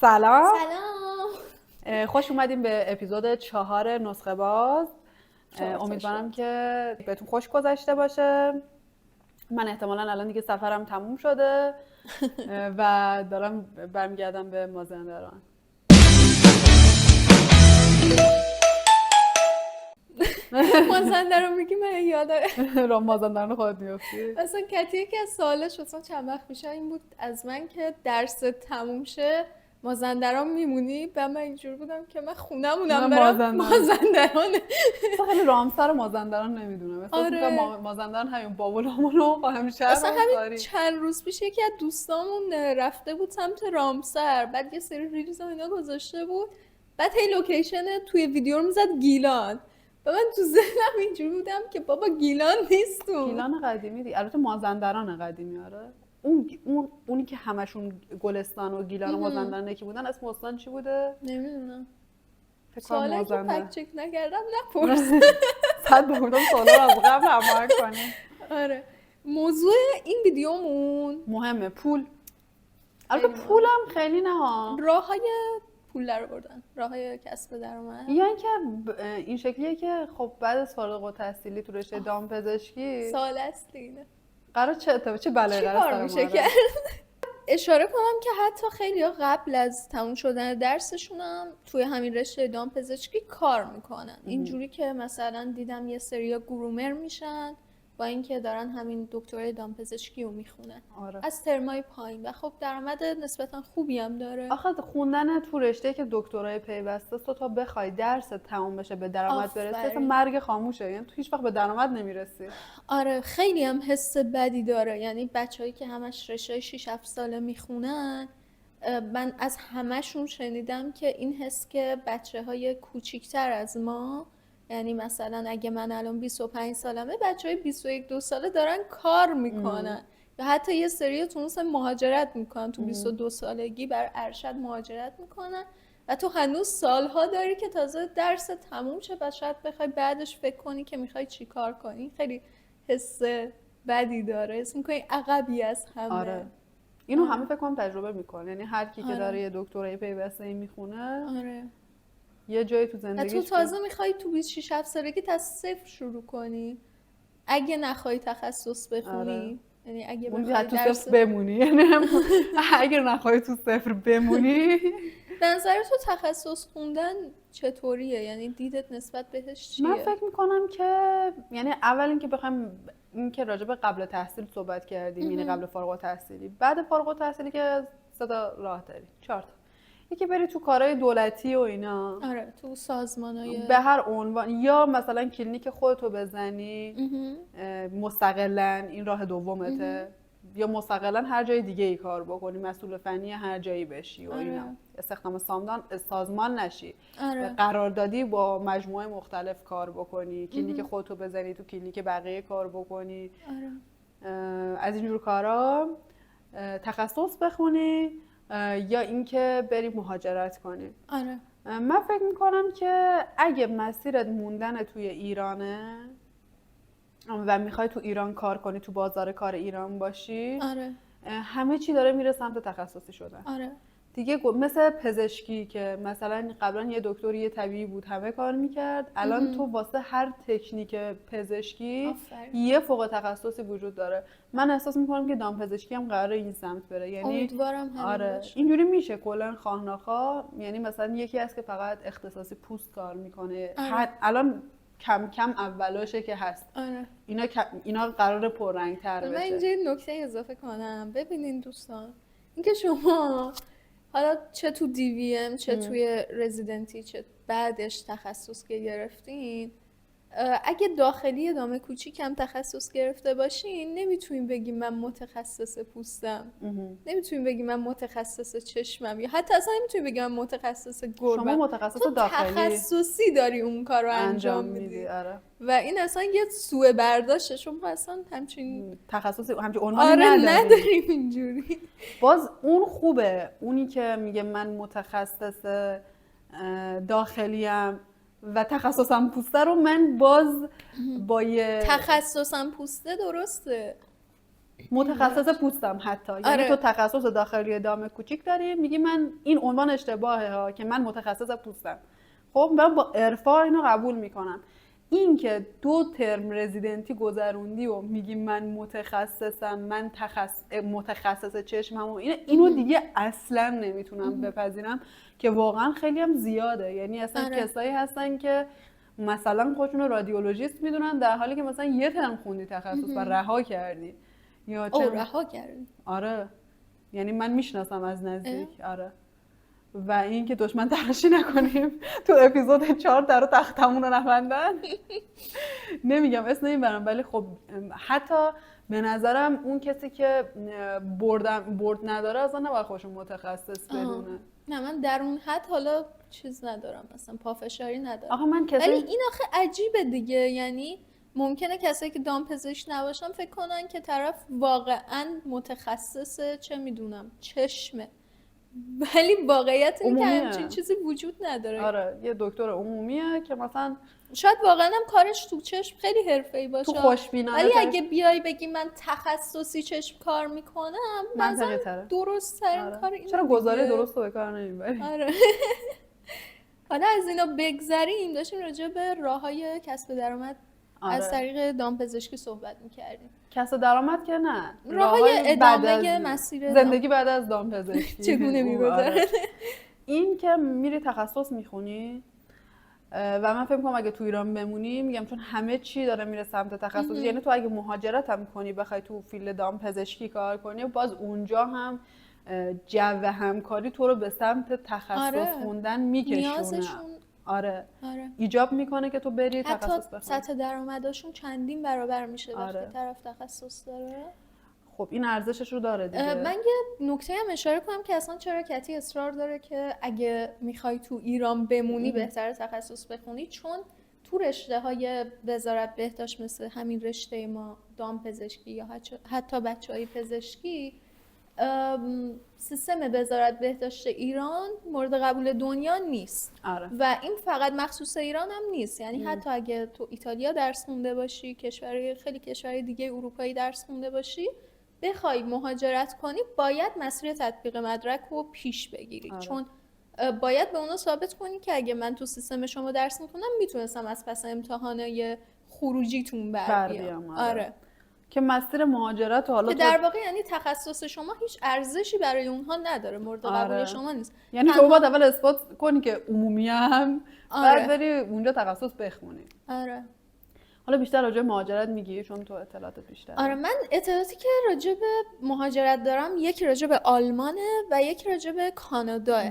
سلام. خوش اومدیم به اپیزود 4 نسخه باز. امیدوارم که بهتون خوش گذشته باشه. من احتمالاً الان دیگه سفرم تموم شده و دارم برمیگردم به مازندران. مازندران میگی من یادم مازندران خودت میافتی؟ اصلا کتیه که از سوالش اصلا چند وقت پیش این بود از من که درس تموم شه مازندران میمونی و من اینجور بودم که من خونمونم برم مازندران. خیلی رامسر مازندران نمیدونم. آره. مازندران همین بابولامونو با همین اصلا همین چند روز پیش یکی از دوستامون رفته بود سمت رامسر، بعد یه سری ریلز و اینا گذاشته بود، بعد هی لوکیشن توی ویدیو رو میزد گیلان و من تو ذهنم اینجوری بودم که بابا گیلان نیستون. گیلان قدیمی دی. البته مازندران قدیمی. آره اونی که همشون گلستان و گیلان و مازندران یکی بودن اسم استان چی بوده؟ نمیدونم. فکر کنم مازندران. سوالی که فکت چک نکردم نپرس. صد بودم سوالا رو از قبل هماهنگ کنیم. آره. موضوع این ویدیومون مهمه. پول. البته پولم خیلی نه ها. راههای پول در آوردن، راههای کسب درآمد. یا اینکه این شکلیه که خب بعد از فارغ التحصیلی تو رشته دامپزشکی سال است دیگه. قرار چه بلایی قرار میشه کرد؟ اشاره کنم که حتی خیلی قبل از تموم شدن درسشون هم توی همین رشته دامپزشکی کار میکنن. اینجوری که مثلا دیدم یه سریا گرومر میشن با اینکه دارن همین دکترای دامپزشکی رو میخونن. آره. از ترمای پایین و خب درآمد نسبتا خوبی هم داره. آخه خوندن تو رشته که دکترای پیوسته است تا بخوای درس تموم بشه به درآمد برسی اصلا مرگ خاموشه، یعنی تو هیچ وقت به درآمد نمیرسی. آره خیلی هم حس بدی داره، یعنی بچه‌هایی که همش رشته 6-7 ساله میخونن من از همشون شنیدم که این حس که بچه‌های کوچیک‌تر از ما، یعنی مثلا اگه من الان 25 سالمه بچه‌های 21-2 ساله دارن کار میکنن یا حتی یه سری تو مثلا مهاجرت میکنن تو 22 سالگی بر ارشد مهاجرت میکنن و تو هنوز سالها داری که تازه درس تموم شه و شاید بخوای بعدش فکر کنی که میخوای چی کار کنی. خیلی حس بدی داره، حس میکنی عقبی از همه. آره. اینو همه فکر کنم تجربه میکنه، یعنی هر کی که داره یه دکترای پیوسته میخونه آره. یه جایی تو زندگیش تو تازه میخوای تو 26-7 سالگی از صفر شروع کنی اگه نخوای تخصص بخونی. آره. یعنی اگه بخوای تو صفر بمونی، یعنی اگه نخوای تو صفر بمونی. به نظر تو تخصص خوندن چطوریه؟ یعنی دیدت نسبت بهش چیه؟ من فکر میکنم که یعنی اول اینکه بخوایم این که راجع به قبل تحصیل صحبت کردیم، یعنی قبل فارغ التحصیلی، بعد فارغ التحصیلی که 3 تا راه داری، 4 تا. یکی بری تو کارهای دولتی و اینا. آره تو سازمانای به هر عنوان، یا مثلا کلینیک خودتو بزنی مستقلاً، این راه دومته. یا مستقلاً هر جای دیگه ای کار بکنی، مسئول فنی هر جایی بشی و اینا. استخدام سازمان نشی. قراردادی با مجموعه مختلف کار بکنی، کلینیک خودتو بزنی تو کلینیک بقیه کار بکنی. از اینجور کارا تخصص بخونی یا اینکه بری مهاجرت کنی. آره. من فکر میکنم که اگه مسیرت موندن توی ایرانه و میخوای تو ایران کار کنی، تو بازار کار ایران باشی، همه چی داره میره سمت تخصصی شدن. آره. دیگه مثل پزشکی که مثلا قبلا یه دکتر یه طبیبی بود همه کار میکرد، الان تو واسه هر تکنیک پزشکی یه فوق تخصصی وجود داره. من احساس میکنم که دامپزشکی هم قراره این سمت بره، یعنی امیدوارم همین باشه. اینجوری میشه کلا خواهناخواه. یعنی مثلا یکی هست که فقط اختصاصی پوست کار میکنه. الان کم کم اولاشه که هست. اینا قراره پررنگ‌تر بشه. من اینجا نکته اضافه کنم. ببینین دوستان، اینکه شما حالا چه تو DVM چه توی رزیدنتی چه بعدش تخصص که گرفتین، اگه داخلی ادامه کوچیک هم تخصص گرفته باشین نمیتونین بگین من متخصص پوستم، نمیتونین بگین من متخصص چشمم، یا حتی اصلا نمیتونین بگین من متخصص گربم. شما متخصص داخلی تخصصی داری اون کار رو انجام میدی. و این اصلا یه سوء برداشته. شما اصلا همچین تخصصی همچین عنوانی نداریم اینجوری. باز اون خوبه، اونی که میگه من متخصص داخلیم و تخصصم پوسته رو من باز با یه تخصصم پوسته درسته، متخصص پوستم حتی. یعنی آره. تو تخصص داخلی دام کوچیک داری، میگی من این عنوان اشتباهه ها که من متخصص پوستم. خب من با عرفا اینو قبول میکنم. این که 2 ترم رزیدنتی گذروندی و میگی من متخصصم، من متخصص چشمم و اینو دیگه اصلا نمیتونم بپذیرم که واقعا خیلی هم زیاده. یعنی اصلا کسایی هستن که مثلا خودشون رو رادیولوژیست میدونن در حالی که مثلا 1 ترم خوندی تخصص و رها کردی. یا رها کردی. آره، یعنی من میشناسم از نزدیک. آره. و این که دشمن تراشی نکنیم تو اپیزود 4 در تختمون رو نبندن. نمیگم اسم نمیبرم، ولی خب حتی به نظرم اون کسی که برد نداره اصلا نباید خودشون متخصص بدونه. نه من در اون حد حالا چیز ندارم، مثلا پافشاری ندارم. آخه من ولی این آخه عجیبه دیگه. یعنی ممکنه کسایی که دامپزشک نباشن فکر کنن که طرف واقعا متخصص چه میدونم چشمه، ولی واقعیت این که همچین چیزی وجود نداره. آره، یه دکتر عمومیه که مثلا شاید واقعا هم کارش تو چشم خیلی حرفه‌ای باشه، تو خوشبینانه، ولی اگه بیای بگی من تخصصی چشم کار میکنم، منطقی تره. درست ترین کار اینه. چرا گزاره درست رو به کار نمیبری؟ آره. حالا از اینا بگذریم، داشتیم راجع به راه‌های کسب درآمد از طریق دامپزشکی صحبت میکردیم. کسب درآمد که نه، راه‌های ادامه مسیر زندگی بعد از دامپزشکی چگونه می‌گذره. این که میری تخصص میخونی و من فکر می‌کنم اگه تو ایران بمونی، میگم چون همه چی داره میره سمت تخصص، یعنی تو اگه مهاجرت هم کنی بخوای تو فیلد دامپزشکی کار کنی، باز اونجا هم جو همکاری تو رو به سمت تخصص خوندن میکشونه. آره. ایجاب میکنه که تو بری تخصص بخونی. سطح درآمدشون چندین برابر میشه وقتی طرف تخصص داره. خب این ارزشش رو داره دیگه. من یه نکته هم اشاره کنم که اصلا چرا کتی اصرار داره که اگه میخوای تو ایران بمونی بهتره تخصص بخونی، چون تو رشته های وزارت بهداشت مثل همین رشته ما دامپزشکی یا حتی بچهای پزشکی، سیستم وزارت بهداشت ایران مورد قبول دنیا نیست. و این فقط مخصوص ایران هم نیست، یعنی حتی اگه تو ایتالیا درس خونده باشی، خیلی کشورهای دیگه اروپایی درس خونده باشی، بخوای مهاجرت کنی باید مسیر تطبیق مدرک رو پیش بگیری. چون باید به اونا ثابت کنی که اگه من تو سیستم شما درس میخونم میتونستم از پس امتحانای خروجیتون بر بیام. آره. که مسیر مهاجرت حالا که در واقع یعنی تخصص شما هیچ ارزشی برای اونها نداره، مورد قبول شما نیست. یعنی تو باید اول اثبات کنی که عمومی هم بعد بری اونجا تخصص بخونی. آره. حالا بیشتر راجع به مهاجرت میگی چون تو اطلاعات بیشتر. آره، من اطلاعاتی که راجع به مهاجرت دارم یکی راجع به آلمانه و یکی راجع به کاناداه.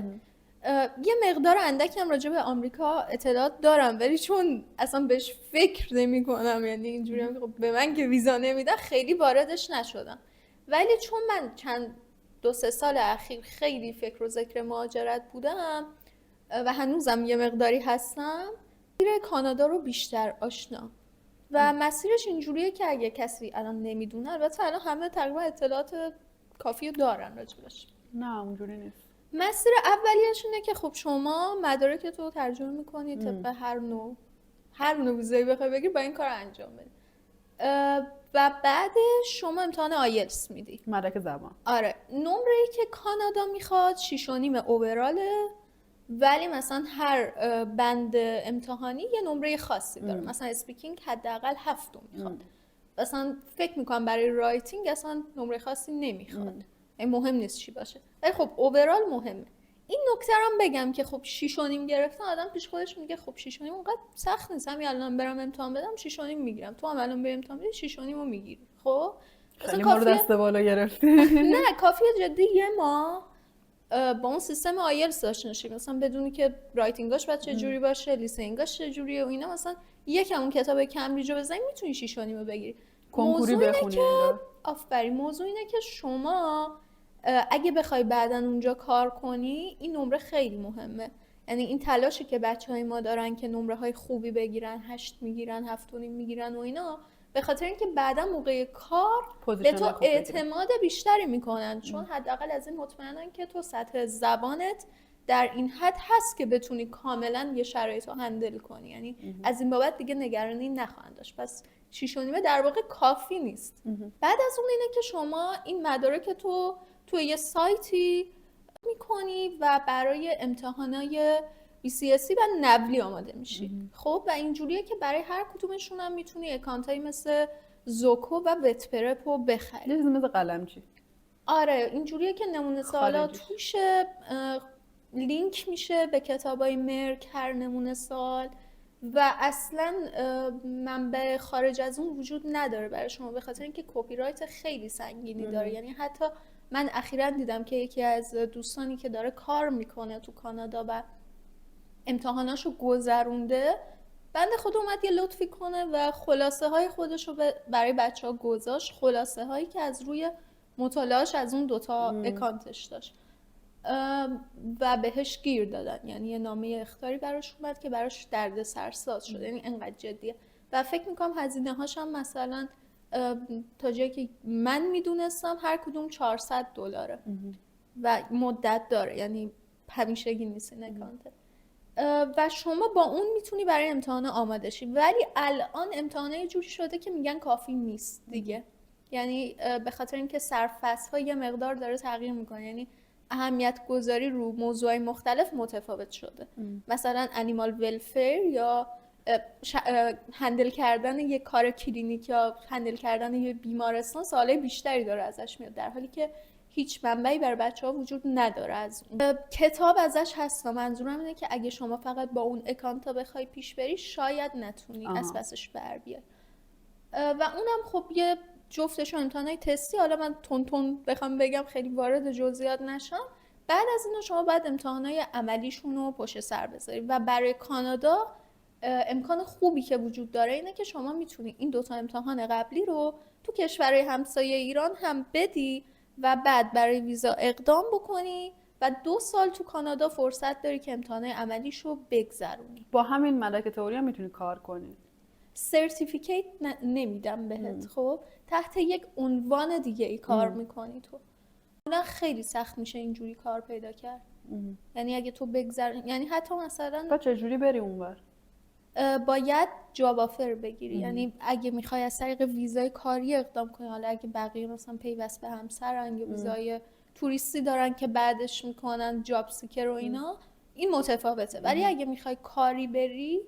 یه مقدار اندکی هم راجع به آمریکا اطلاعات دارم، ولی چون اصلا بهش فکر نمی کنم، یعنی اینجوری هم به من که ویزا نمیدن خیلی واردش نشدم. ولی چون من 2-3 سال اخیر خیلی فکر و ذکر مهاجرت بودم و هنوزم یه مقداری هستم، مسیر کانادا رو بیشتر آشنا و مسیرش اینجوریه که اگه کسی الان نمیدونه، البته الان همه تقریبا اطلاعات کافی دارن راجبش. نه اونجوری نیست. مسیر اولیش اینه که خب شما مدارک تو ترجمه میکنی طبق هر نوع ویزایی بخوای بگیری با این کار انجام بدی و بعد شما امتحان آیلتس میدی، مدرک زبان. آره. نمره‌ای که کانادا میخواد 6.5 اووراله، ولی مثلا هر بند امتحانی یه نمره خاصی داره. مثلا اسپیکینگ حداقل 7 میخواد. مثلا فکر میکنم برای رایتینگ اصلا نمره خاصی نمیخواد. مهم نیست چی باشه. ولی خب اوورال مهمه. این نکته رو هم بگم که خب 6.5 گرفتن، آدم پیش خودش میگه خب 6.5 اونقدر سخت نیست، همین الان برام امتحان بدم 6.5 میگیرم، تو هم الان بری امتحان بدی 6.5 رو میگیری. خب خیلی ما رو دست بالا گرفتی. نه کافیه جدی یه ماه با اون سیستم آیلتس آشنا شی، مثلا بدونی که رایتینگاش باید چه جوری باشه، لیسنینگاش چه جوریه و اینا، مثلا یکم اون کتاب کمبریج رو بزنی میتونی 6.5 رو بگیری. کنکوری بخونی. آفرین. موضوع اینه که شما اگه بخوای بعداً اونجا کار کنی این نمره خیلی مهمه. یعنی این تلاشی که بچهای ما دارن که نمره های خوبی بگیرن، 8 میگیرن، 7.5 میگیرن و اینا، به خاطر اینکه بعداً موقع کار به تو اعتماد بیشتری میکنن، چون حداقل از این مطمئنن که تو سطح زبانت در این حد هست که بتونی کاملا یه شرایط رو هندل کنی. یعنی از این بابت دیگه نگرانی نخواهند داشت. پس 6.5 در واقع کافی نیست. بعد از اون اینه که شما این مدارک تو توی یه سایتی میکنی و برای امتحانای BCSE و نبلی آماده میشی. خب و اینجوریه که برای هر کدومشون هم میتونی اکانتایی مثل زوکو و وتپرپ رو بخری. یه چیزی مثل قلمچی. آره اینجوریه که نمونه سوالا توش لینک میشه به کتابای مرک هر نمونه سوال و اصلا منبع خارج از اون وجود نداره برای شما، به خاطر اینکه کپی رایت خیلی سنگینی داره. یعنی حتی من اخیراً دیدم که یکی از دوستانی که داره کار میکنه تو کانادا و امتحاناشو گذرونده، بنده خود اومد یه لطفی کنه و خلاصه های خودشو برای بچه ها گذاشت، خلاصه هایی که از روی مطالعاش از اون دوتا اکانتش داشت و بهش گیر دادن. یعنی یه نامه اخطاری براش اومد که براش درد سرساز شد. یعنی انقدر جدیه و فکر میکنم هزینه هاش هم مثلا تا جایی که من میدونستم هر کدوم $400 و مدت داره، یعنی همیشگی نیست این اکانته و شما با اون میتونی برای امتحان آماده شی. ولی الان امتحانه یه جوری شده که میگن کافی نیست دیگه، یعنی به خاطر اینکه سرفصل‌ها یه مقدار داره تغییر میکنه، یعنی اهمیت گذاری رو موضوعای مختلف متفاوت شده. مثلا انیمال ولفیر یا هندل کردن یه کار کلینیک یا هندل کردن یه بیمارستان سوالای بیشتری داره ازش میاد، در حالی که هیچ منبعی برای بچه‌ها وجود نداره از اون. کتاب ازش هست و منظورم اینه که اگه شما فقط با اون اکانتا بخوای پیش بری شاید نتونی از پسش بر بیای. و اونم خب یه جفتشون امتحانای تستی، حالا من تون بخوام بگم خیلی وارد جزئیات نشم، بعد از اینا شما باید امتحانای عملیشون رو پشت سر بذاری و برای کانادا امکان خوبی که وجود داره اینه که شما میتونی این دوتا امتحان قبلی رو تو کشورهای همسایه ایران هم بدی و بعد برای ویزا اقدام بکنی و 2 سال تو کانادا فرصت داری که امتحانای عملیشو بگذرونی. با همین مدرک تئوری هم میتونی کار کنی. سرتیفیکیت نمیدم بهت، خب تحت یک عنوان دیگه ای کار میکنی تو. اون خیلی سخت میشه اینجوری کار پیدا کرد. یعنی اگه تو یعنی حتی مثلا با چجوری بری اونور؟ باید جاب آفر بگیری. یعنی اگه میخوای از طریق ویزای کاری اقدام کنی، حالا اگه بقیه مثلا پیوست به همسرن یا ویزای توریستی دارن که بعدش میکنن جاب سیکر و اینا، این متفاوته. ولی اگه میخوای کاری بری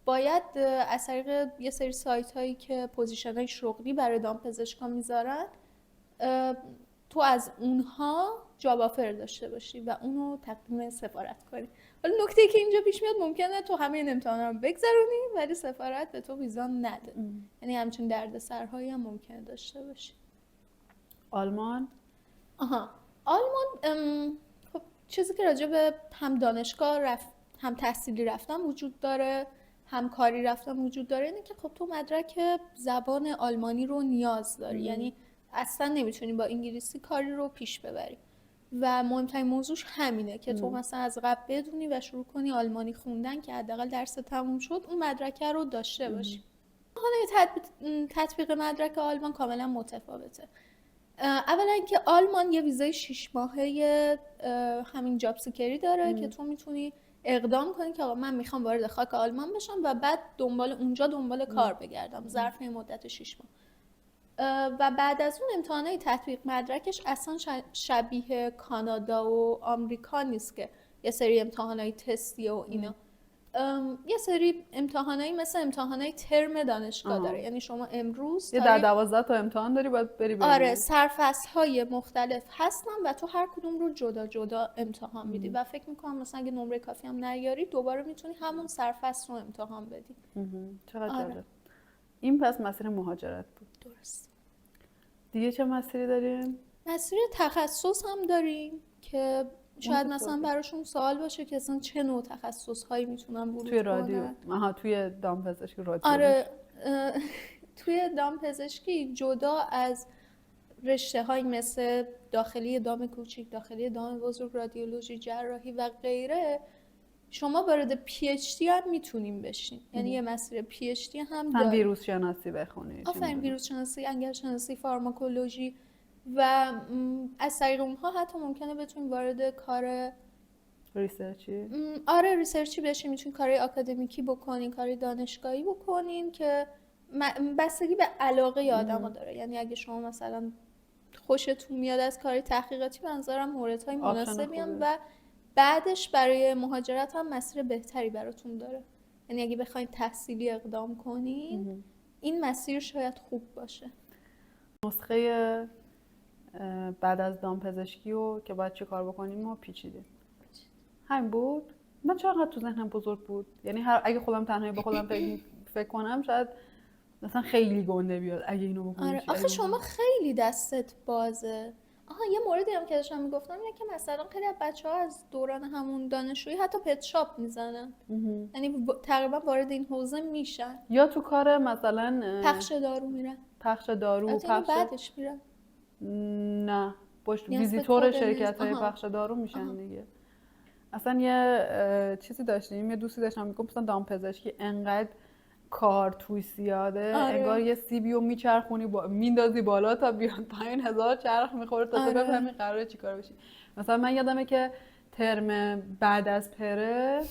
باید از طریق یه سری سایت هایی که پوزیشن های شغلی برای دامپزشکا میذارن تو از اونها جاب آفر داشته باشی و اونو تقدیم سفارت کنی. حالا نکته که اینجا پیش میاد ممکنه تو همه این امتحانا رو بگذرونی ولی سفارت به تو ویزا نده. یعنی همچین دردسرهایی هم ممکنه داشته باشی. آلمان؟ آلمان خب چیزی که راجع به هم دانشگاه هم تحصیلی رفتن وجود داره، هم کاری رفتن وجود داره، اینه که خب تو مدرک زبان آلمانی رو نیاز داری. یعنی اصلا نمیتونی با انگلیسی کاری رو پیش ببری و مهمترین موضوعش همینه که تو مثلا از قبل بدونی و شروع کنی آلمانی خوندن که حداقل درس تموم شد اون مدرک رو داشته باشی. حالا تطبیق مدرک آلمان کاملا متفاوته. اولا اینکه آلمان یه ویزای 6 ماهه همین جاب سیکری داره که تو میتونی اقدام کنی که آقا من میخوام وارد خاک آلمان بشم و بعد دنبال کار بگردم ظرف مدت 6 ماه. و بعد از اون امتحانای تطبیق مدرکش اصلا شبیه کانادا و آمریکا نیست که یه سری امتحانای تستی و اینا. یه سری امتحانایی مثل امتحانای ترم دانشگاه داره. یعنی شما امروز یه در 12 تا امتحان داری باید بری ببینی. آره سرفصل‌های مختلف هستن و تو هر کدوم رو جدا جدا امتحان میدی و فکر میکنم مثلا اگه نمره کافی هم نیاری دوباره میتونی همون سرفصل رو امتحان بدی. چقدر جالب. این پس مسیر مهاجرت بود. درست. دیگه چه مسیری داریم؟ مسیر تخصص هم داریم که شاید مثلا براشون سوال باشه که اصلا چه نوع تخصص هایی میتونن ورود کنن. توی رادیو. توی دامپزشکی رادیو. آره توی دامپزشکی جدا از رشته هایی مثل داخلی دام کوچیک، داخلی دام بزرگ، رادیولوژی، جراحی و غیره، شما وارد PhD هم میتونیم بشین. یعنی یه مسیر PhD هم داریم. ویروس شناسی بخونید. آفرین، ویروس شناسی، انگل شناسی، فارماکولوژی و از طریق اونها حتی ممکنه بتونیم وارد کار ریسرچی. آره ریسرچی بشین. میتونین کاری آکادمیکی بکنین، کاری دانشگاهی بکنین که بستگی به علاقه آدم‌ها داره. یعنی اگه شما مثلا خوشتون میاد از کار تحقیقاتی، به نظرم موردهای مناسبی هم و بعدش برای مهاجرت هم مسیر بهتری براتون داره. یعنی اگه بخواید تحصیلی اقدام کنین این مسیر شاید خوب باشه. نسخه بعد از دامپزشکی و که باید چه کار بکنیم ما پیچیده. همین بود. من چقدر تو ذهنم بزرگ بود. یعنی اگه خودم تنهایی با خودم فکر کنم شاید مثلا خیلی گنده بیاد اگه اینو بکنیم. آره آخه شما خیلی دستت بازه. یه موردی هم که داشتم میگفتم اینه که مثلا خیلی از بچه‌ها از دوران همون دانشجویی حتی پت شاپ میزنن. یعنی تقریبا وارد این حوزه میشن. یا تو کار مثلا پخش دارو میرن. بعدش میرن. نه ویزیتور شرکت‌های پخش دارو میشن دیگه. اصلا یه چیزی داشتیم، یه دوستی داشتم میگم مثلا دامپزشکی انقدر کار توی زیاده. انگار یه سیبیو میچرخونی میندازی بالا تا بیاد پایین، 1000 چرخ میخوره تا تو بفهمی قراره چیکار بشی. مثلا من یادمه که ترم بعد از پره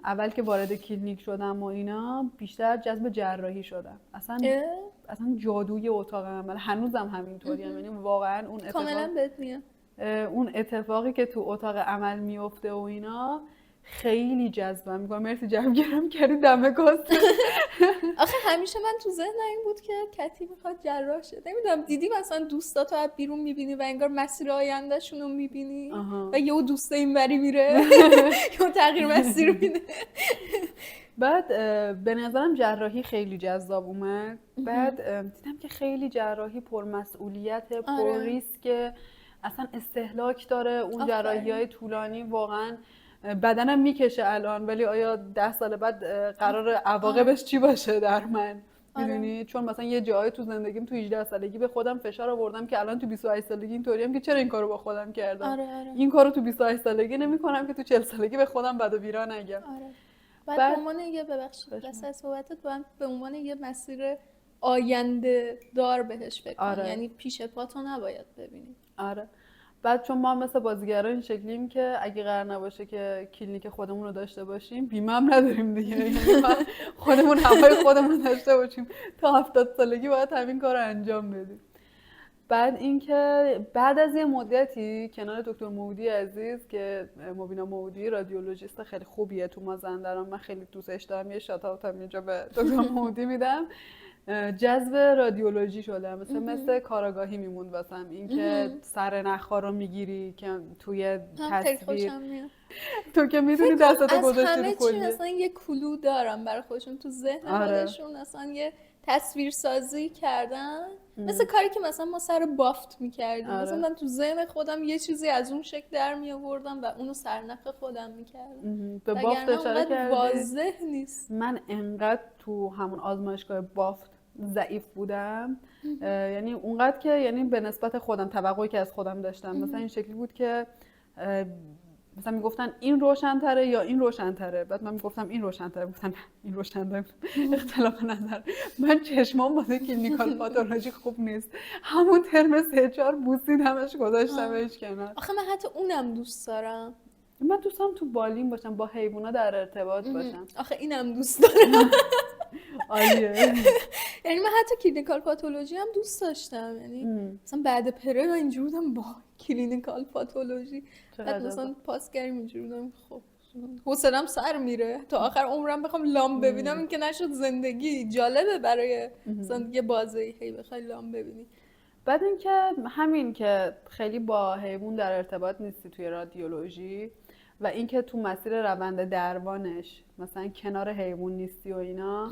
اول که وارد کلینیک شدم و اینا بیشتر جذب جراحی شدم. اصلا جادوی اتاق عمل هنوزم همینطوریه. یعنی واقعا اون کاملا بهت میاد. اون اتفاقی که تو اتاق عمل میفته و اینا خیلی جذبم میکنه. مرسی جمع کردی دم کاست. آخه همیشه من تو ذهنم این بود که کتی میخواد جراح شه. نمیدونم دیدی مثلا دوستاتو از بیرون میبینی و انگار مسیر آیندهشون رو میبینی و یهو دوست اینوری میره یهو تغییر مسیر میده. بعد به نظرم جراحی خیلی جذاب اومد. بعد دیدم که خیلی جراحی پرمسئولیت، پر ریسک، اصلا استهلاک داره. اون جراحی‌های طولانی واقعا بدنم میکشه الان، ولی آیا 10 سال بعد قرار عواقبش چی باشه در من؟ میدونی؟ چون مثلا یه جایی تو زندگیم تو 18 سالگی به خودم فشار آوردم که الان تو 28 سالگی اینطوریم که چرا این کارو با خودم کردم. این کارو تو 28 سالگی نمی‌کنم که تو 40 سالگی به خودم بد و بیرا نگم. بعد به عنوان یه واسه صحبتت به عنوان یه مسیر آینده دار بهش فکر کن. یعنی پیش پاتو نباید ببینی. بعد چون ما مثل بازیگرا این شکلیم که اگه قرار نباشه که کلینیک خودمون رو داشته باشیم بیمه هم نداریم دیگه. یعنی خودمون هوای خودمون رو داشته باشیم تا 70 سالگی باید همین کار رو انجام بدیم. بعد اینکه بعد از یه مدتی کنار دکتر مودی عزیز که مبینا مودی رادیولوژیست خیلی خوبیه تو مازندران، من خیلی دوستش دارم، یه شات‌آوت هم اینجا به دکتر مودی میدم، جذب رادیولوژی شدم. مثل کاراگاهی میموند واسم این که سر نخا رو میگیری که توی تصویر تو که میدونی دستتو گذاشتی رو کلیه. از همه چی اصلا یه کلو دارم برای خودشون تو ذهن خودشون، اصلا یه تصویر سازی کردن. مثل کاری که مثلا ما سر بافت میکردیم. مثلا من تو ذهن خودم یه چیزی از اون شکل در می آوردم و اونو سرنخ خودم میکردم. به بافت اشاره کردی. واضح نیست. من انقدر تو همون آزمایشگاه بافت ضعیف بودم، یعنی اونقدر که یعنی به نسبت خودم توقعی که از خودم داشتم مثلا این شکلی بود که مثلا میگفتن این روشن‌تره یا این روشن‌تره، بعد من میگفتم این روشن‌تره، گفتن این روشن‌تره. اختلاف نظر. من چشمام واسه کلینیکال پاتولوژی خوب نیست، همون ترم 3-4 بوسیدمش گذاشتمش کنار. آخه من حتی اونم دوست دارم. من دوستم تو بالین باشم، با حیوونا در ارتباط باشم. آخه اینم دوست دارم. آیه. یعنی من حتی کلینیکال پاتولوژی هم دوست داشتم. یعنی مثلا بعد پره اینجوری بودم با کلینیکال پاتولوژی، بعد مثلا پاسگریم اینجوری بودم خب حوصله‌ام سر میره تا آخر عمرم بخوام لام ببینم. این که نشد زندگی جالبه برای مثلا یه بازی هی بخوای لام ببینی. بعد اینکه همین که خیلی با حیوان در ارتباط نیستی توی رادیولوژی و اینکه تو مسیر روند درمانش مثلا کنار حیوان نیستی و اینا،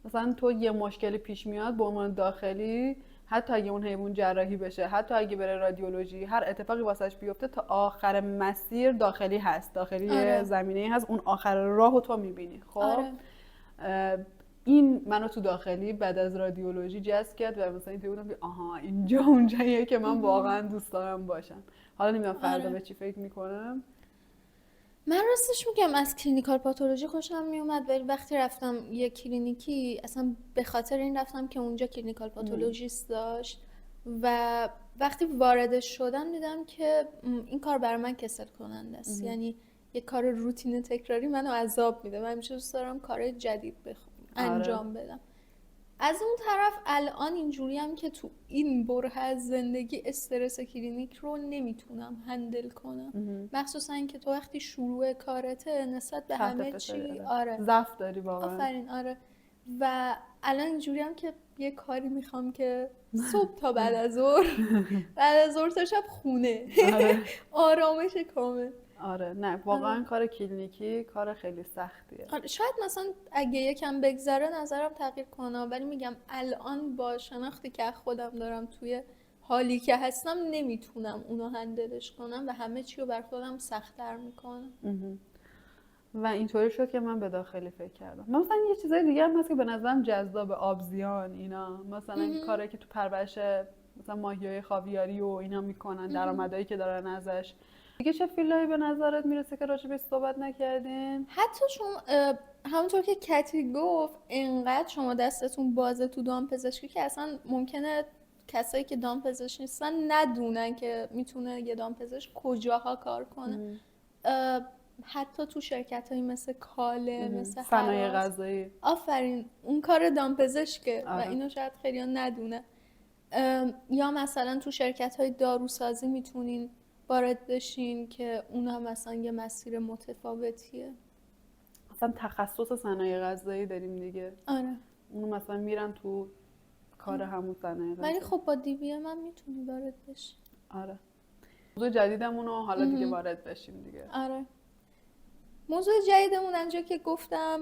مثلا تو یه مشکلی پیش میاد به عنوان داخلی، حتی اگه اون حیوان جراحی بشه، حتی اگه بره رادیولوژی، هر اتفاقی واسش بیفته تا آخر مسیر داخلی هست، داخلی زمینه هست، اون آخر راهو تو میبینی. خب این منو تو داخلی بعد از رادیولوژی جذب کرد و مثلا اینطوری بودم که آها اینجا اونجاییه که من واقعا دوست دارم باشم. حالا نمیدونم فردا به چی فکر میکنم. من راستش میگم از کلینیکال پاتولوژی خوشم میومد، ولی وقتی رفتم یه کلینیکی اصلا به خاطر این رفتم که اونجا کلینیکال پاتولوژیست داشت و وقتی وارد شدم دیدم که این کار برای من کسل کننده است. یعنی یه کار روتین تکراری منو عذاب میده. من همیشه دوست دارم کارهای جدید انجام بدم از اون طرف الان اینجوری هم که تو این بره از زندگی استرس کلینیک رو نمیتونم هندل کنم، مخصوصا اینکه تو وقتی شروع کارته نسبت به همه چی ضعف داری واقعا. آفرین آره. و الان اینجوری هم که یه کاری میخوام که صبح تا بعد از ظهر بعد از ظهر تا شب خونه آرامش کامل. آره نه واقعا کار کلینیکی کار خیلی سختیه. شاید مثلا اگه یکم بگذره نظرم تغییر کنه، ولی میگم الان با شناختی که خودم دارم توی حالی که هستم نمیتونم اونو هندلش کنم و همه چی رو بر خودم سخت‌تر میکنم. و اینطوری شد که من به داخلی فکر کردم. مثلا یه چیزای دیگه هم هست که به نظرم جذاب، آبزیان اینا، مثلا کاری که تو پرورش مثلا ماهیای خاویاری و اینا میکنن، درآمدایی که دارن ازش. دیگه چه فیلایی به نظرت میرسه که راجبش صحبت نکردین؟ حتی شما همونطور که کتی گفت انقدر شما دستتون بازه تو دامپزشکی که اصلا ممکنه کسایی که دامپزشک نیستن ندونن که میتونه یه دامپزشک کجاها کار کنه. حتی تو شرکت هایی مثل کاله، مثل صنایع غذایی، آفرین اون کار دامپزشکه و اینو شاید خیلی ندونه. یا مثلا تو شرکت های داروسازی میتونین وارد بشین که اون هم مثلا یه مسیر متفاوتیه. مثلا تخصص صنایع غذایی داریم دیگه. آره اون مثلا میرن تو کار همون صنایع غذایی. ولی خب با DBM هم میتونی وارد بشی. آره. موضوع جدیدمونو حالا دیگه وارد بشیم دیگه. آره. موضوع جدیدمون انجا که گفتم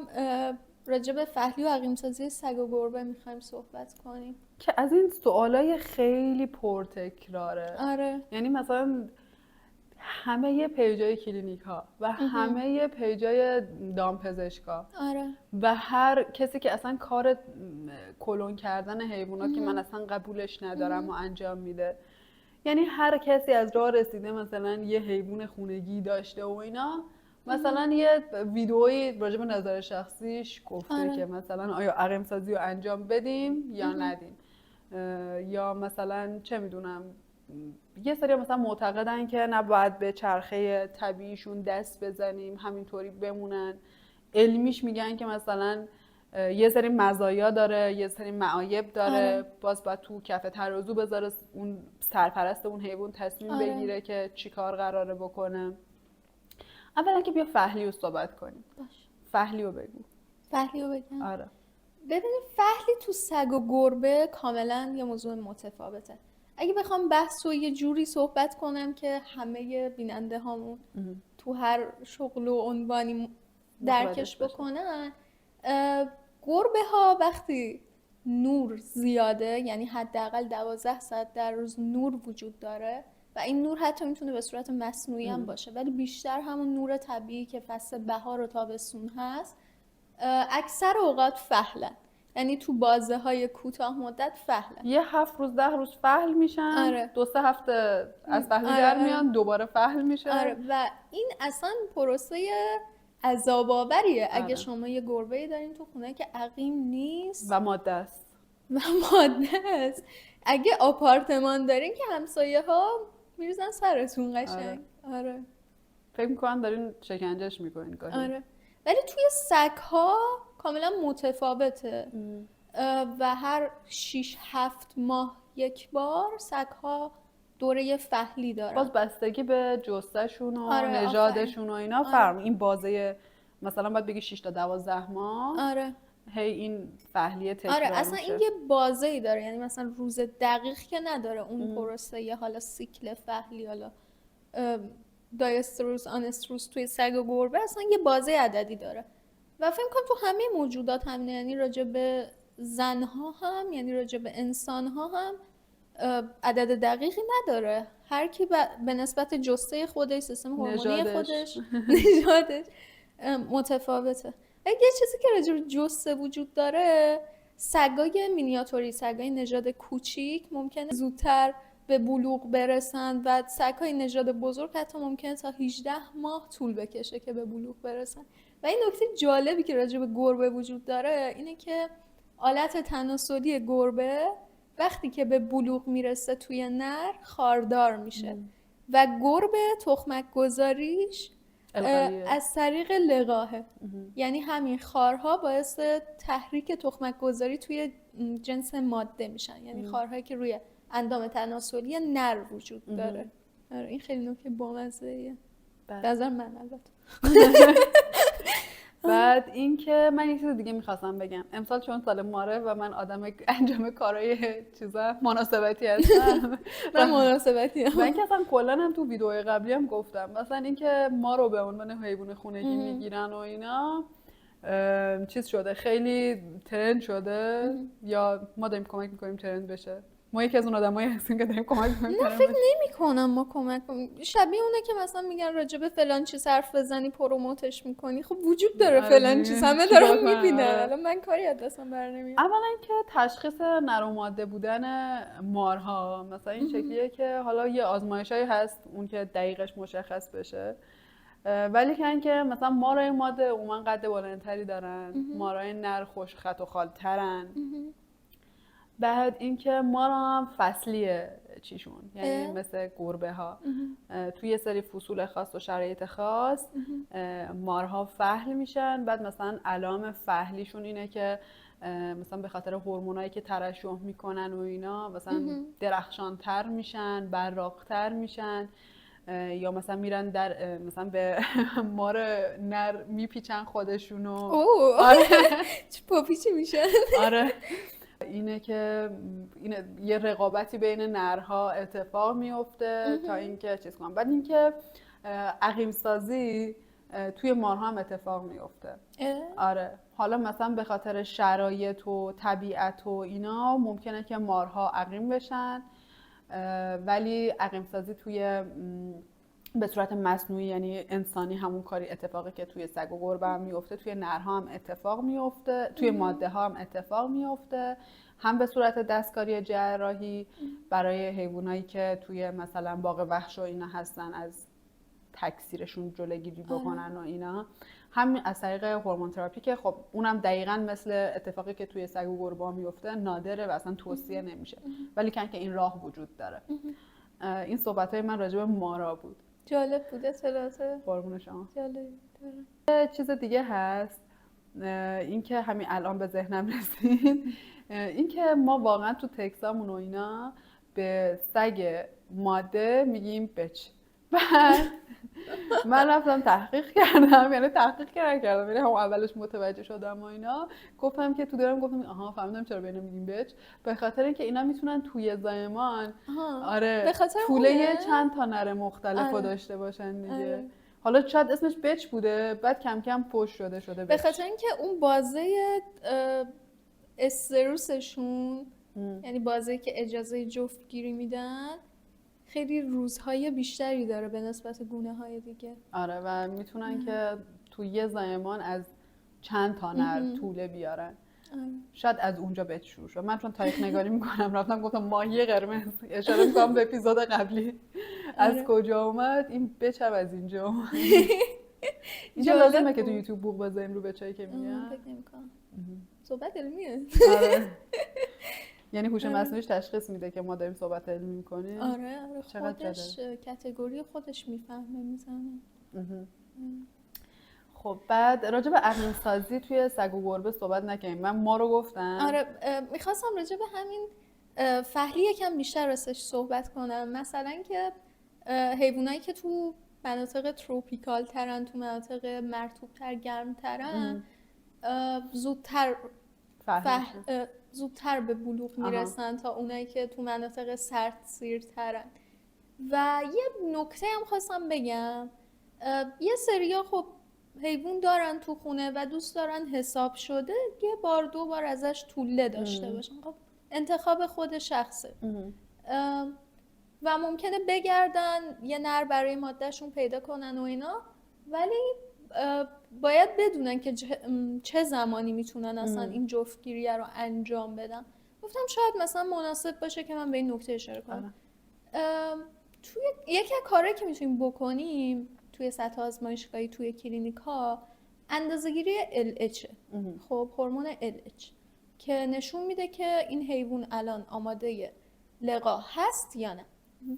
راجع به فحلی و عقیم‌سازی سگ و گربه میخوایم صحبت کنیم که از این سوالای خیلی پرتکراره. آره. یعنی مثلا همه پیجای کلینیک ها و همه پیجای دامپزشکا آره. و هر کسی که اصلا کار کلون کردن حیوانات که من اصلا قبولش ندارم و انجام میده، یعنی هر کسی از راه رسیده مثلا یه حیوان خونگی داشته و اینا، مثلا یه ویدئویی راجع به نظر شخصیش گفته که مثلا آیا عقیم سازی رو انجام بدیم یا ندیم، یا مثلا چه میدونم یه سری مثلا معتقدن که نباید به چرخه طبیعیشون دست بزنیم، همینطوری بمونن. علمیش میگن که مثلا یه سری مزایا داره، یه سری معایب داره. باز باید تو کف ترازو بذاره اون سرپرست اون حیوان تصمیم بگیره که چی کار قراره بکنه. اولا که بیا فحلی رو صحبت کنیم. فحلی رو بگو. فحلی رو بگم؟ آره. ببینید فحلی تو سگ و گربه کاملا یه موضوع متفاوته. اگه بخوام بحث رو یه جوری صحبت کنم که همه بیننده هامون تو هر شغل و عنوانی درکش بکنن، گربه ها وقتی نور زیاده، یعنی حداقل 12 ساعت در روز نور وجود داره و این نور حتی میتونه به صورت مصنوعی هم باشه، ولی بیشتر همون نور طبیعی که فصل بهار و تابستون هست، اکثر اوقات فحلن. یعنی تو بازه های کوتاه مدت فحلن. یه 7 روز 10 روز فحل میشن، 2-3 هفته از فحلی در میان، دوباره فحل میشه. و این اصلا پروسه عذاب آوریه. اگه شما یه گربه‌ای دارین تو خونه که عقیم نیست و ماده است اگه آپارتمان دارین که همسایه ها میریزن سرتون قشنگ. آره. فکر میکنم دارین شکنجهش میکنین گاهی. آره. ولی توی سگ ها کاملا متفاوته و هر 6-7 ماه یک بار سگ ها دوره فحلی دارن. باز بستگی به جثه‌شون و نژادشون و اینا فرق. این بازه مثلا باید بگی 6 تا 12 ماه. هی این فحلیه تکرار میشه. اصلا این یه بازه‌ای داره، یعنی مثلا روز دقیق که نداره اون پروسه، یه حالا سیکل فحلی، حالا دایستروس آنستروس توی سگ و گربه اصلا یه بازه عددی داره و فکر کنم تو همه موجودات همینه، یعنی راجع به زنها هم، یعنی راجع به انسانها هم عدد دقیقی نداره. هر کی به نسبت جثه خودش، سیستم هورمونی خودش، نژادش متفاوته. یه چیزی که راجع به جثه وجود داره، سگای مینیاتوری، سگای نژاد کوچیک ممکنه زودتر به بلوغ برسن و سگای نژاد بزرگ حتی ممکنه تا 18 ماه طول بکشه که به بلوغ برسن. و این نکته جالبی که راجع به گربه وجود داره اینه که آلت تناسلی گربه وقتی که به بلوغ میرسه توی نر خاردار میشه و گربه تخمک گذاریش از طریق لقاحه. یعنی همین خارها باعث تحریک تخمک گذاری توی جنس ماده میشن، یعنی خارهایی که روی اندام تناسلی نر وجود داره. این خیلی نکته بامزه‌ایه به نظر من البته. بعد این که من یک چیز دیگه میخواستم بگم. امسال چون سال ماره و من آدم انجام کارهای چیزا مناسبتی هستم. من مناسبتی هم. و اینکه اصلا کلا هم تو ویدیوهای قبلی هم گفتم مثلا اینکه ما رو به عنوان حیوان خونگی میگیرن و اینا چیز شده، خیلی ترند شده یا ما داریم کمک میکنیم ترند بشه. ما یکی از اون آدمایی هستیم که داریم کمک میکنیم. نه فکر نمی‌کنم ما کمک کنیم. شبیه اونه که مثلا میگن راجع به فلان چیز حرف بزنی پروموتش میکنی. خب وجود داره فلان چیز، همه دارن میبینن. الان من کاری از دستم برنمیاد. اولا که تشخیص نر و ماده بودن مارها مثلا این شکلیه که حالا یه آزمایشایی هست اون که دقیقش مشخص بشه، ولی که مثلا مارای ماده عموما قد بلندتری دارن، مارای نر خوش خط و خالترن. بعد اینکه مارا هم فصلیه چیشون، یعنی مثل گربه ها توی یه سری فصول خاص و شرایط خاص مارها فحل میشن. بعد مثلا علائم فحلیشون اینه که مثلا به خاطر هورمونایی که ترشح میکنن و اینا مثلا درخشانتر میشن، براقتر میشن، یا مثلا میرن در مثلا به مار نر میپیچن خودشونو. آره چه پاپیچی میشن. آره اینه که یه رقابتی بین نرها اتفاق میفته تا اینکه چیز کنن. بعد اینکه عقیم سازی توی مارها هم اتفاق میفته. آره حالا مثلا به خاطر شرایط و طبیعت و اینا ممکنه که مارها عقیم بشن، ولی عقیم سازی توی به صورت مصنوعی یعنی انسانی همون کاری اتفاقی که توی سگ و گربه هم میفته توی نرها هم اتفاق میفته، توی ماده ها هم اتفاق میفته، هم به صورت دستکاری جراحی برای حیوانایی که توی مثلا باغ وحش و اینا هستن از تکثیرشون جلوگیری بکنن و اینا، هم از طریق هورمون تراپی که خب اونم دقیقاً مثل اتفاقی که توی سگ و گربه میفته نادره و اصلا توصیه نمیشه، ولی که این راه وجود داره. این صحبت‌های من راجع به مارا بود. جالب بود اطلاعات. قربون شما. جالب داره. چیز دیگه هست این که همین الان به ذهنم رسید، این که ما واقعا تو تکسامون و اینا به سگ ماده میگیم بچ. من رفتم تحقیق کردم، یعنی تحقیق کردم، یعنی هم اولش متوجه شدم و اینا گفتم که تو دارم گفتم آها فهمیدم چرا به اینا میگیم بچ، به خاطر اینکه اینا میتونن توی زایمان آره طوله چند تا نر مختلفو داشته باشن دیگه. حالا شاید اسمش بچ بوده بعد کم کم پشت شده بچ. به خاطر اینکه اون بازه استروسشون یعنی بازه که اجازه جفتگیری میدن خیلی روزهای بیشتری داره به نسبت گونه‌های دیگه. آره و میتونن که توی یه زایمان از چند تا نر طوله بیارن. شاید از اونجا بهت شروع شد. من چون تاریخ نگاری میکنم رفتم گفتم ماهی قرمز، اشاره میکنم به اپیزود قبلی از کجا اومد این بچم از اینجا اومد. اینجا لازمه که تو یوتیوب بوق بزنیم رو بچه‌ای که میگن. فکر نمی‌کنم. صحبت علمیه. یعنی هوش مصنوعیش تشخیص میده که ما داریم صحبت علمی میکنیم. آره خودش کاتگوری خودش میفهمه میزنه. خب بعد راجع به عقیم سازی توی سگ و گربه صحبت نکنیم. من ما رو گفتم. آره میخواستم راجع به همین فحلی یکم بیشتر راستش صحبت کنم. مثلا که حیوانایی که تو مناطق تروپیکال ترن، تو مناطق مرطوب تر گرم ترن زودتر به بلوغ میرسن تا اونایی که تو مناطق سرد سیر ترن. و یه نکته هم خواستم بگم، یه سریا خب حیوان دارن تو خونه و دوست دارن حساب شده یه بار دو بار ازش توله داشته باشن. خب انتخاب خود شخصه و ممکنه بگردن یه نر برای مادهشون پیدا کنن و اینا، ولی باید بدونن که چه زمانی میتونن اصلا این جفتگیری رو انجام بدن. گفتم شاید مثلا مناسب باشه که من به این نکته اشاره کنم. توی یکی از کارهایی که میتونیم بکنیم توی سطح آزمایشگاهی توی کلینیکا اندازه‌گیری LH، خب هورمون LH که نشون میده که این حیوان الان آماده لقاح هست یا نه.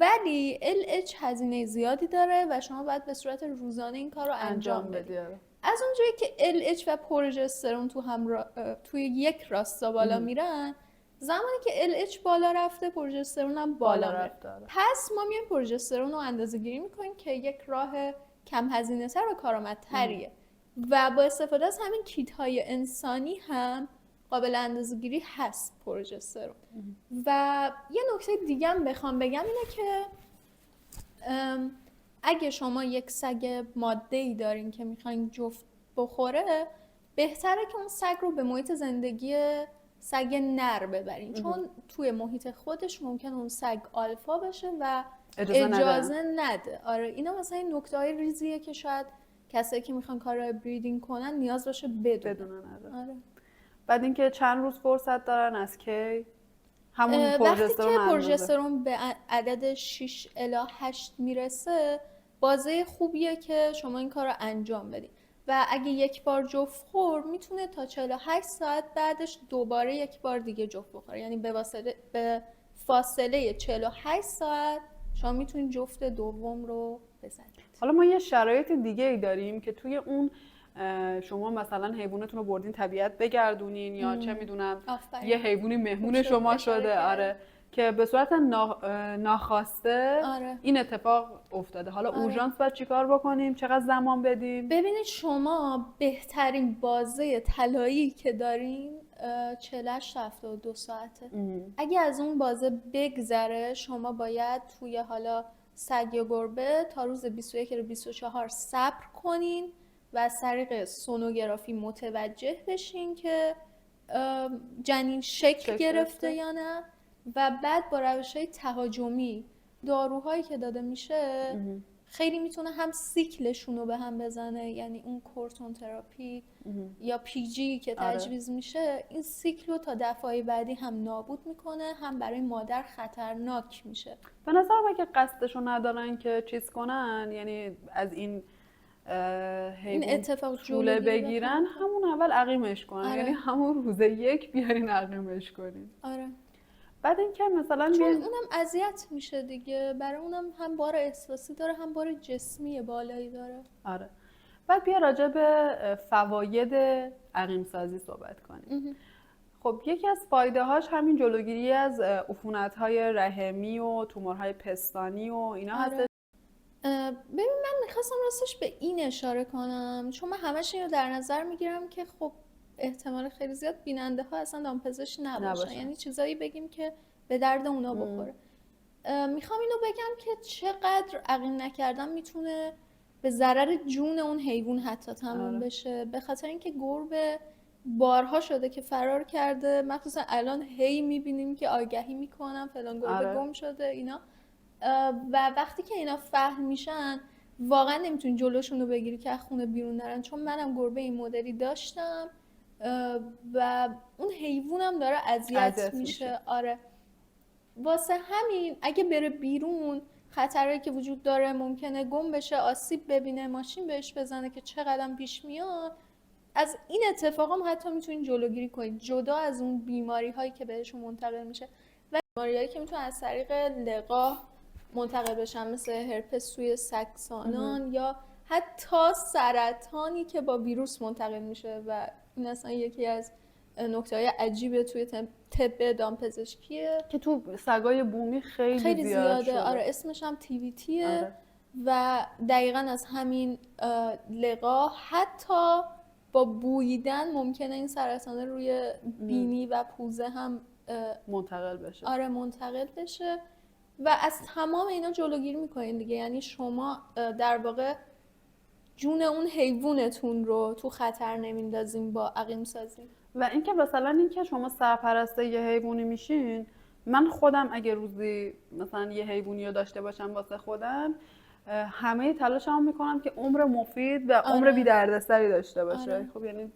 ولی LH هزینه زیادی داره و شما باید به صورت روزانه این کار رو انجام بدید. از اونجایی که LH و پروژسترون توی یک راستا بالا میرن، زمانی که LH بالا رفته پروژسترون هم بالا رفته. پس ما میایم پروژسترون رو اندازه گیری میکنیم که یک راه کم هزینه تر و کارآمدتریه و با استفاده از همین کیت های انسانی هم قابل اندازه گیری هست پروژسترون. و یه نکته دیگه هم بخوام بگم اینه که اگه شما یک سگ ماده‌ای دارین که میخواین جفت بخوره، بهتره که اون سگ رو به محیط زندگی سگ نر ببرین، چون توی محیط خودش ممکنه اون سگ آلفا بشه و اجازه نده. آره اینا مثلا این نکته‌های ریزیه که شاید کسایی که میخوان کارهای بریدینگ کنن نیاز باشه بدونن. آره. بعد اینکه چند روز فرصت دارن از کی همون پروژسترون وقتی که پروژسترون به عدد 6 الی 8 میرسه، بازه خوبیه که شما این کار رو انجام بدید و اگه یک بار جفت خور میتونه تا 48 ساعت بعدش دوباره یک بار دیگه جفت بخوره، یعنی به فاصله 48 ساعت شما میتونید جفت دوم رو بزنید. حالا ما یه شرایط دیگه ای داریم که توی اون شما مثلا حیوانتون رو بردین طبیعت بگردونین یا چه میدونم یه حیوانی مهمون شما شده، آره، که به صورت ناخواسته این اتفاق افتاده. حالا اورژانس باید چیکار بکنیم؟ چقدر زمان بدیم؟ ببینید شما بهترین بازه طلایی که دارین 48 تا 72 ساعته. اگه از اون بازه بگذره شما باید توی حالا سگ یا گربه تا روز 21 تا 24 صبر کنین و از طریق سونوگرافی متوجه بشین که جنین شکل گرفته یا نه و بعد با روش‌های تهاجمی داروهایی که داده میشه خیلی میتونه هم سیکلشون رو به هم بزنه، یعنی اون کورتون تراپی یا PG که تجویز میشه این سیکل رو تا دفعه بعدی هم نابود میکنه، هم برای مادر خطرناک میشه. به نظرم اگه قصدشو ندارن که چیز کنن، یعنی از این اتفاق جلوه بگیرن، همون اول عقیمش کنن. یعنی همون روز یک بیارین عقیمش کنین. آره. بعد اینکه مثلا چون اونم اذیت میشه دیگه، برای اونم هم بار احساسی داره هم بار جسمی بالایی داره. آره. بعد بیا راجع به فواید عقیم سازی صحبت کنیم. خب یکی از فایده هاش همین جلوگیری از عفونت‌های رحمی و تومورهای پستانی و اینا هست. ببین من میخواستم راستش به این اشاره کنم، چون من همش اینو در نظر میگیرم که خب احتمال خیلی زیاد بیننده ها اصلا دامپزشک نباشن، یعنی چیزایی بگیم که به درد اونا بخوره. میخوام اینو بگم که چقدر عقیم نکردن میتونه به ضرر جون اون حیوان حتی تموم بشه، به خاطر اینکه گربه بارها شده که فرار کرده، مخصوصا الان هی میبینیم که آگهی میکنن فلان گربه گم شده اینا، و وقتی که اینا فهم میشن واقعا نمیتونی جلوشون رو بگیری که از خونه بیرون نرن. چون منم گربه این مدلی داشتم و اون حیوانم داره اذیت میشه. آره واسه همین اگه بره بیرون خطرهایی که وجود داره، ممکنه گم بشه، آسیب ببینه، ماشین بهش بزنه که چقدر پیش میاد. از این اتفاق هم حتی میتونین جلوگیری کنید، جدا از اون بیماری هایی که بهشون منتقل میشه و بیماری هایی که میتونن از طریق لقاح منتقل بشن، مثل هرپس توی سگسانان یا حتی سرطانی که با ویروس منتقل میشه و این اصلا یکی از نکته‌های عجیبه توی طب دامپزشکیه که تو سگای بومی خیلی زیاده شده. آره اسمش هم TVTه. و دقیقاً از همین لقاح حتی با بوییدن ممکنه این سرطان روی بینی و پوزه هم منتقل بشه. آره منتقل بشه و از تمام اینا جلوگیری میکنین دیگه. یعنی شما در واقع جون اون حیوانتون رو تو خطر نمیندازین با عقیم سازی. و اینکه مثلا اینکه شما سرپرست یه حیوانی میشین، من خودم اگه روزی مثلا یه حیوانی رو داشته باشم واسه خودم، همه تلاشمو میکنم که عمر مفید و عمر بی دردسری داشته باشه. خب یعنی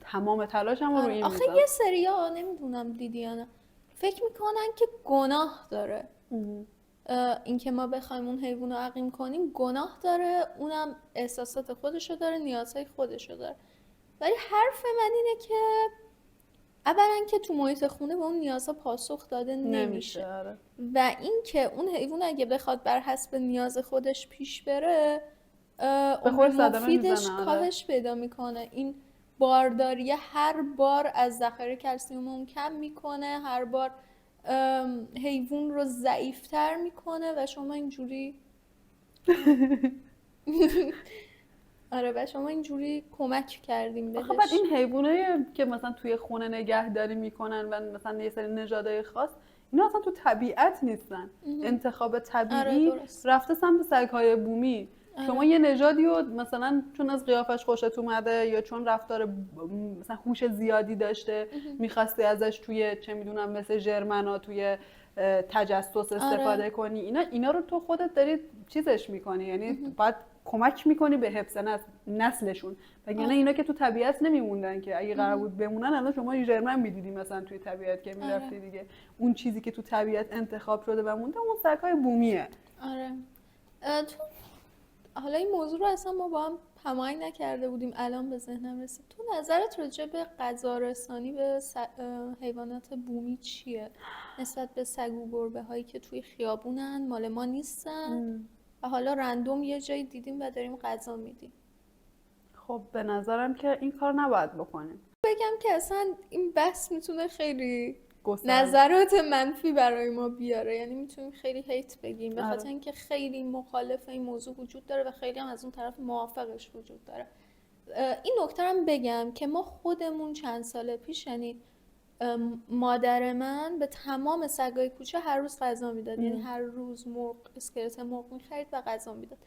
تمام تلاشمو رو این آخه یه سریا نمیدونم دیدی یا نه، فکر میکنن که گناه داره اینکه ما بخوایم اون حیوان رو عقیم کنیم، گناه داره، اونم احساسات خودشو داره، نیازهای خودشو داره. ولی حرف من اینه که اولا که تو محیط خونه به اون نیازها پاسخ داده نمیشه آره. و این که اون حیوان اگه بخواد بر حسب نیاز خودش پیش بره عمر مفیدش کاهش پیدا میکنه. این بارداری هر بار از ذخایر کلسیم اون کم میکنه، هر بار حیوان رو ضعیفتر میکنه و شما اینجوری آره و شما اینجوری کمک کردیم بهش. آخه بعد این حیوانایی که مثلا توی خونه نگهداری میکنن و مثلا یه سری نژادهای خاص، اینا اصلا تو طبیعت نیستن. انتخاب طبیعی آره رفته سمت سگ‌های بومی. شما یه نژادی رو مثلا چون از قیافش خوشت اومده یا چون رفتار مثلا هوش زیادی داشته میخواستی ازش توی چه میدونم مثل ژرمنا توی تجسس استفاده کنی، اینا رو تو خودت داری چیزش میکنی، یعنی باید کمک میکنی به حفظ نسلشون. وگرنه اینا که تو طبیعت نمیموندن که. اگه قرار بود بمونن الان شما ژرمن میدیدی مثلا توی طبیعت که میرفتی دیگه. اون چیزی که تو طبیعت انتخاب شده و مونده اون سگ‌های بومیه. آره. تو حالا این موضوع رو اصلا ما با هم هماهنگ نکرده بودیم، الان به ذهنم رسید. تو نظرت راجع به غذا رسانی به حیوانات بومی چیه؟ نسبت به سگ و گربه هایی که توی خیابونن، مال ما نیستن و حالا رندوم یه جایی دیدیم و داریم غذا میدیم. خب به نظرم که این کار نباید بکنیم. بگم که اصلا این بحث میتونه خیلی نظرات منفی برای ما بیاره، یعنی میتونیم خیلی هیت بگیم به خاطر اینکه خیلی مخالف این موضوع وجود داره و خیلی هم از اون طرف موافقش وجود داره. این نکته هم بگم که ما خودمون چند سال پیش، یعنی مادر من به تمام سگای کوچه هر روز غذا میداد، یعنی هر روز اسکلت مرغ میخرید و غذا میداد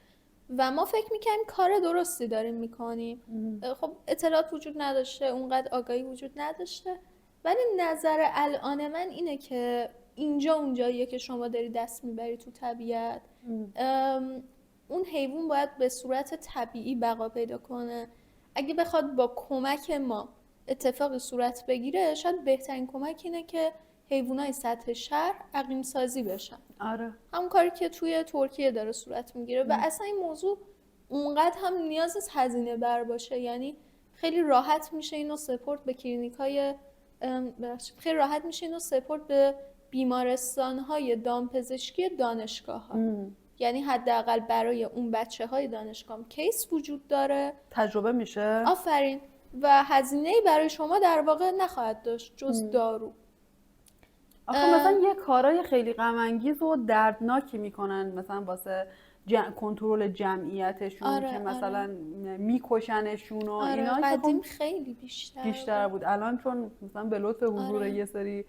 و ما فکر میکنیم کار درستی داریم میکنیم. خب اطلاعات وجود نداشته، اونقدر آگاهی وجود نداشته، ولی نظر الان من اینه که اینجا اونجاییه که شما داری دست میبری تو طبیعت. اون حیوان باید به صورت طبیعی بقا پیدا کنه. اگه بخواد با کمک ما اتفاقی صورت بگیره، شاید بهترین کمک اینه که حیوانای سطح شهر عقیم سازی بشن. آره. همون کاری که توی ترکیه داره صورت میگیره و اصلا این موضوع اونقدر هم نیاز نیست هزینه بر باشه، یعنی خیلی راحت میشه اینو سپورت به کلینیکای خیلی راحت میشه اینو سپورت به بیمارستان‌های دامپزشکی دانشگاه‌ها. یعنی حداقل برای اون بچه‌های دانشگاه کیس وجود داره، تجربه میشه. آفرین. و هزینه‌ای برای شما در واقع نخواهد داشت جز دارو. آخه مثلا یه کارای خیلی غم انگیز و دردناکی میکنن مثلا واسه کنترل جمعیتشون که مثلا میکشنشون و اینا. قدیم خیلی بیشتر بود. الان چون مثلا به لطف حضور یه سری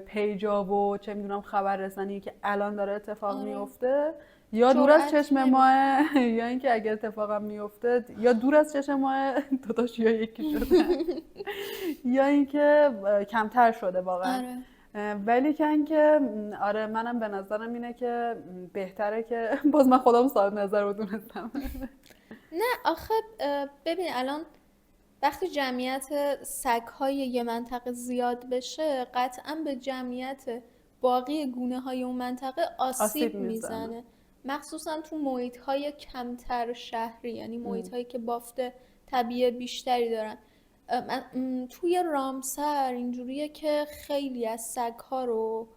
پیجا و چه میدونم خبررسانی که الان داره اتفاق میفته، یا دور از چشم ماه یا اینکه اگه اتفاقم میفته یا دور از چشم ماه دوتاش یا یکی شده یا اینکه کمتر شده واقعا. ولی که آره منم به نظرم اینه که بهتره که باز من خودم صاحب نظر بدونستم. نه آخه ببین الان وقتی جمعیت سگ‌های یه منطقه زیاد بشه، قطعاً به جمعیت باقی گونه‌های اون منطقه آسیب میزنه، مخصوصاً تو محیط‌های کمتر شهری، یعنی محیط‌هایی که بافت طبیعی بیشتری دارن. توی رامسر اینجوریه که خیلی از سگ‌ها رو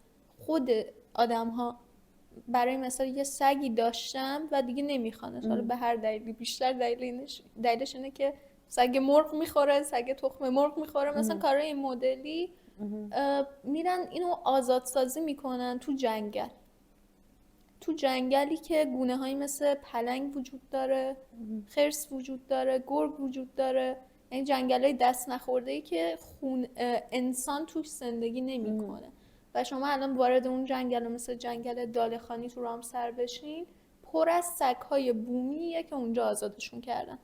خود آدم‌ها برای مثلا یه سگی داشتن و دیگه نمیخوانش، حالا به هر دلیلی، بیشتر دلیلش اینه که سگ مرغ میخوره، سگ تخم مرغ میخوره، مثلا کارای این مدلی، میرن اینو آزادسازی میکنن تو جنگلی که گونه هایی مثل پلنگ وجود داره، خرس وجود داره، گرگ وجود داره، یعنی جنگل های دست نخورده ای که انسان توش زندگی نمیکنه. و شما الان وارد اون جنگل مثل جنگل دالخانی تو رامسر بشین، پر از سگ‌های بومیه که اونجا آزادشون کردن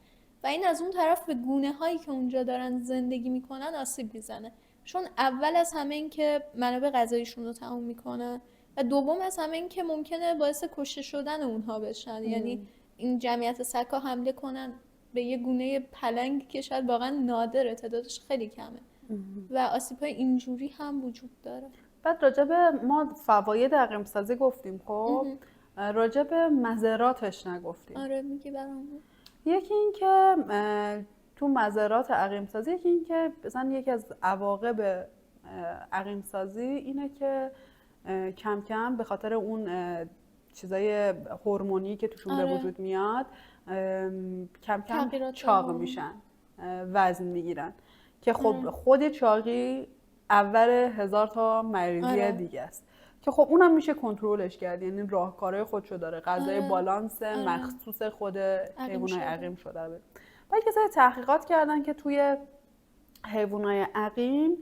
و این از اون طرف به گونه هایی که اونجا دارن زندگی میکنن آسیب میزنه، چون اول از همه این که منابع غذاییشون رو تموم میکنن و دوم از همه این که ممکنه باعث کشته شدن اونها بشن. یعنی این جمعیت سگ‌ها حمله کنن به یه گونه پلنگ که شاید واقعا نادره، تعدادش خیلی کمه و آسیب‌های اینجوری هم وجود داره. بعد راجع به ما فواید عقیم‌سازی گفتیم، خب راجع به مضراتش نگفتیم. آره میگی برامون. یکی این که تو مزارات عقیم سازی این که مثلا یکی از عواقب عقیم سازی اینه که کم کم به خاطر اون چیزای هورمونی که توشون به وجود میاد کم کم چاق میشن، وزن میگیرن که خب خود چاقی اول 1000 تا مریضی دیگه است که خب اونم میشه کنترلش کرد، یعنی راهکارهای خودشو داره، غذای بالانس مخصوص خود حیوانات عقیم شده. بعد کسایی تحقیقات کردن که توی حیوانات عقیم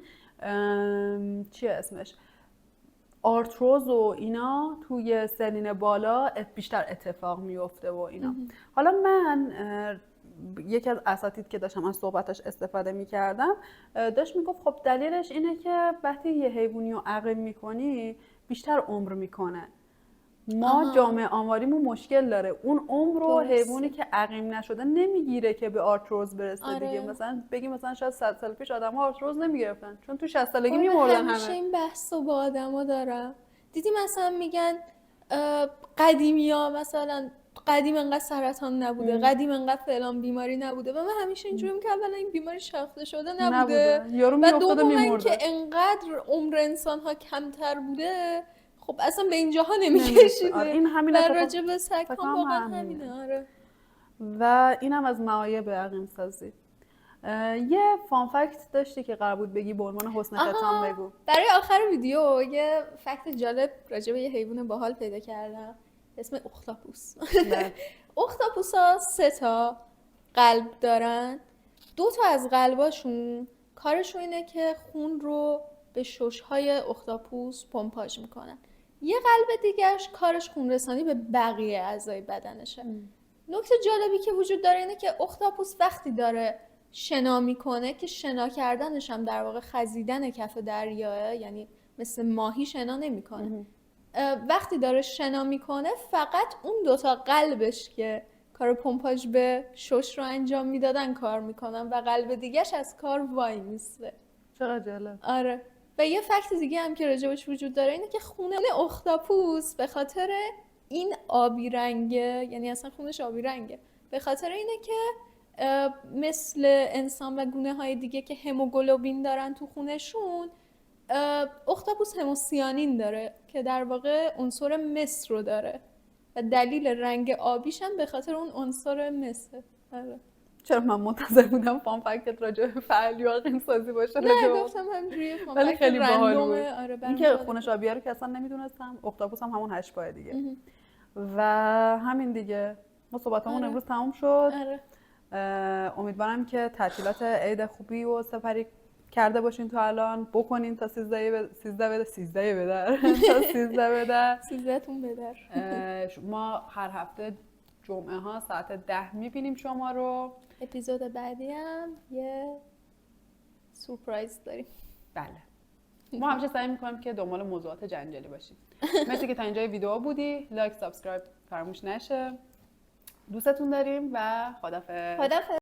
چیه اسمش، آرتروز و اینا توی سنین بالا بیشتر اتفاق میفته و اینا. حالا من یکی از اساتید که داشتم از صحبتش استفاده میکردم داشت میگفت خب دلیلش اینه که وقتی یه حیوانی رو عقیم میکنی بیشتر عمر میکنه. ما جامعه آماریمون مشکل داره، اون عمر رو حیوانی که عقیم نشده نمیگیره که به آرتروز برسه. دیگه مثلا بگیم مثلا شاید 100 سال پیش آدم‌ها آرتروز نمیگرفتن چون تو 60 سالگی میمردن همه. همیشه این بحثو با آدما دارم. دیدی مثلا میگن قدیمی‌ها مثلا قدیم انقدر سرطان نبوده، قدیم انقدر فلان بیماری نبوده و من همیشه اینجوری میگم اولا این بیماری شناخته شده نبوده و دوم که انقدر عمر انسان‌ها کمتر بوده خب اصلا به اینجاها نمی‌کشیده. این همین راجع به سگ‌ها واقعا همینه. آره. و اینم از معایب عقیم سازی. یه فان فکت داشتی که قرار بود بگی به عنوان حسن ختام بگو. برای آخر ویدیو یه فکت جالب راجع به یه حیوان باحال پیدا کردم اسم اختاپوس. اختاپوس‌ها 3 تا قلب دارن. 2 تا از قلباشون کارشون اینه که خون رو به شش‌های اختاپوس پمپاژ میکنن. یه قلب دیگه‌اش کارش خون رسانی به بقیه اعضای بدنشه. نکته جالبی که وجود داره اینه که اختاپوس وقتی داره شنا میکنه که شنا کردنش هم در واقع خزیدن کف دریاه، یعنی مثل ماهی شنا نمیکنه. وقتی داره شنا میکنه فقط اون 2 تا قلبش که کار پمپاژ به شش رو انجام میدادن کار میکنن و قلب دیگه‌ش از کار وای میسته. چقدر جالب. آره. و یه فکت دیگه هم که راجبش وجود داره اینه که خون اختاپوس به خاطر این آبی رنگه، یعنی اصلا خونش آبی رنگه، به خاطر اینه که مثل انسان و گونه های دیگه که هموگلوبین دارن تو خونشون، اختاپوس هموسیانین داره که در واقع عنصر مس رو داره و دلیل رنگ آبیش هم به خاطر اون عنصر مسه. آره. چرا من منتظر بودم فان فکت راجع به فعلی و عقیم سازی باشه؟ نه گفتم همینجوری فان ولی خیلی باحال بود. آره این که خونش آبیه رو که اصلا نمیدونستم. اختاپوس هم همون 8 پای دیگه. و همین دیگه ما صحبتامون امروز تموم شد. آره. امیدوارم که تعطیلات عید خوبی و سپری کرده باشین تا الان، بکنین تا 13 تون بدر. ما هر هفته جمعه ها ساعت 10 میبینیم شما رو. اپیزود بعدی هم یه سورپرایز داریم. بله. ما همیشه سعی میکنیم که دنبال موضوعات جنجالی باشیم. مرسی که تا اینجای ویدیو بودی. لایک، سابسکرایب فراموش نشه. دوستتون داریم و خدافظ.